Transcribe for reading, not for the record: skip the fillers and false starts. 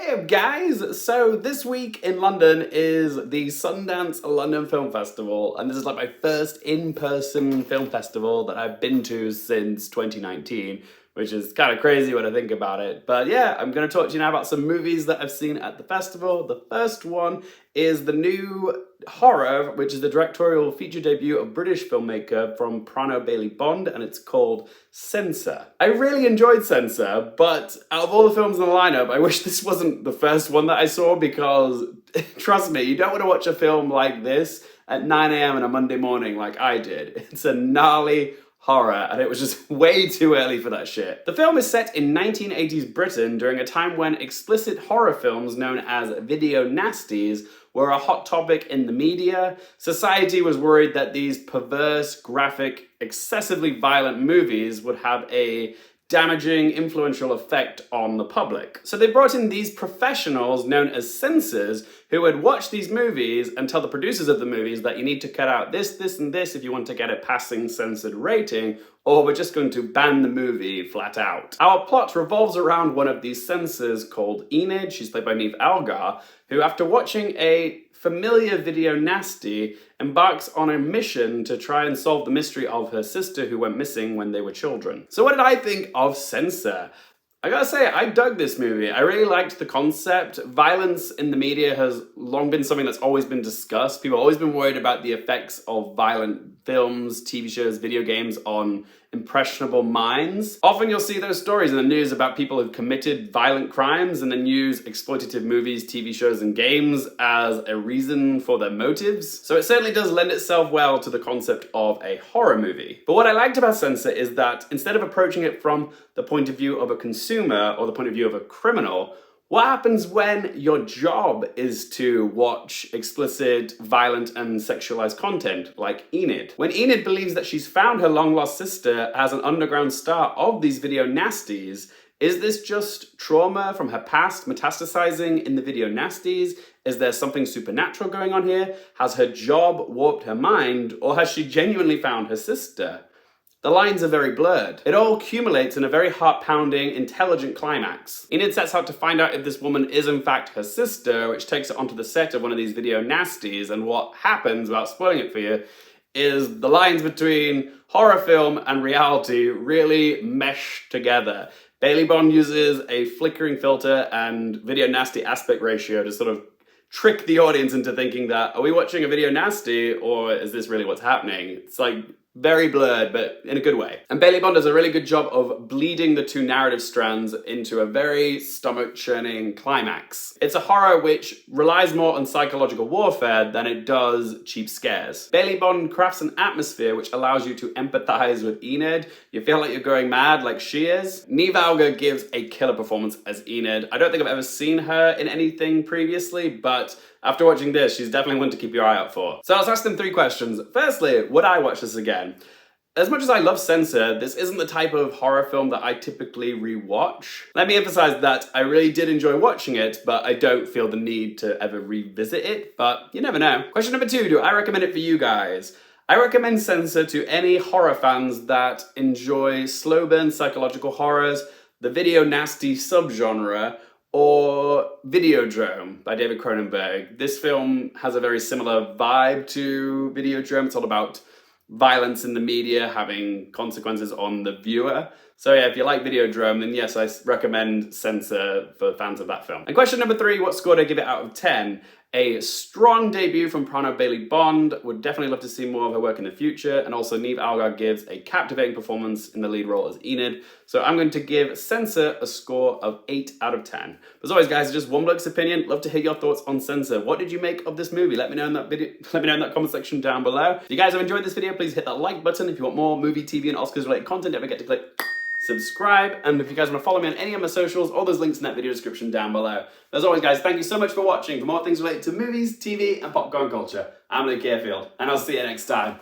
Hey guys! So this week in London is the Sundance London Film Festival, and this is like my first in-person film festival that I've been to since 2019, which is kind of crazy when I think about it. But yeah, I'm going to talk to you now about some movies that I've seen at the festival. The first one is the new horror, which is the directorial feature debut of British filmmaker from Prano Bailey-Bond, and it's called Censor. I really enjoyed Censor, but out of all the films in the lineup, I wish this wasn't the first one that I saw, because trust me, you don't want to watch a film like this at 9 AM on a Monday morning like I did. It's a gnarly horror, and it was just way too early for that shit. The film is set in 1980s Britain during a time when explicit horror films known as video nasties were a hot topic in the media. Society was worried that these perverse, graphic, excessively violent movies would have a damaging, influential effect on the public. So they brought in these professionals known as censors who would watch these movies and tell the producers of the movies that you need to cut out this, this, and this if you want to get a passing censored rating, or we're just going to ban the movie flat out. Our plot revolves around one of these censors called Enid. She's played by Niamh Algar, who after watching a familiar video nasty embarks on a mission to try and solve the mystery of her sister who went missing when they were children. So what did I think of Censor? I gotta say, I dug this movie. I really liked the concept. Violence in the media has long been something that's always been discussed. People have always been worried about the effects of violent films, TV shows, video games on impressionable minds. Often you'll see those stories in the news about people who've committed violent crimes and then use exploitative movies, TV shows, and games as a reason for their motives. So it certainly does lend itself well to the concept of a horror movie. But what I liked about Censor is that instead of approaching it from the point of view of a consumer or the point of view of a criminal, what happens when your job is to watch explicit, violent, and sexualized content, like Enid? When Enid believes that she's found her long-lost sister as an underground star of these video nasties, is this just trauma from her past metastasizing in the video nasties? Is there something supernatural going on here? Has her job warped her mind, or has she genuinely found her sister? The lines are very blurred. It all accumulates in a very heart-pounding, intelligent climax. Enid sets out to find out if this woman is in fact her sister, which takes her onto the set of one of these video nasties, and what happens, without spoiling it for you, is the lines between horror film and reality really mesh together. Bailey-Bond uses a flickering filter and video nasty aspect ratio to sort of trick the audience into thinking that, are we watching a video nasty, or is this really what's happening? It's like very blurred, but in a good way. And Bailey-Bond does a really good job of bleeding the two narrative strands into a very stomach-churning climax. It's a horror which relies more on psychological warfare than it does cheap scares. Bailey-Bond crafts an atmosphere which allows you to empathize with Enid. You feel like you're going mad like she is. Niamh Algar gives a killer performance as Enid. I don't think I've ever seen her in anything previously, but after watching this, she's definitely one to keep your eye out for. So let's ask them 3 questions. Firstly, would I watch this again? As much as I love Censor, this isn't the type of horror film that I typically rewatch. Let me emphasize that I really did enjoy watching it, but I don't feel the need to ever revisit it, but you never know. Question number 2, do I recommend it for you guys? I recommend Censor to any horror fans that enjoy slow burn psychological horrors, the video nasty subgenre, or Videodrome by David Cronenberg. This film has a very similar vibe to Videodrome. It's all about violence in the media having consequences on the viewer. So yeah, if you like Videodrome, then yes, I recommend Censor for fans of that film. And question number 3, what score do I give it out of 10? A strong debut from Prano Bailey-Bond. Would definitely love to see more of her work in the future. And also Niamh Algar gives a captivating performance in the lead role as Enid. So I'm going to give Censor a score of 8 out of 10. But as always, guys, it's just one bloke's opinion. Love to hear your thoughts on Censor. What did you make of this movie? Let me know in that video. Let me know in that comment section down below. If you guys have enjoyed this video, please hit that like button. If you want more movie, TV, and Oscars related content, don't forget to click subscribe, and if you guys want to follow me on any of my socials, all those links in that video description down below. As always, guys, thank you so much for watching. For more things related to movies, TV, and popcorn culture, I'm Luke Carefield, and I'll see you next time.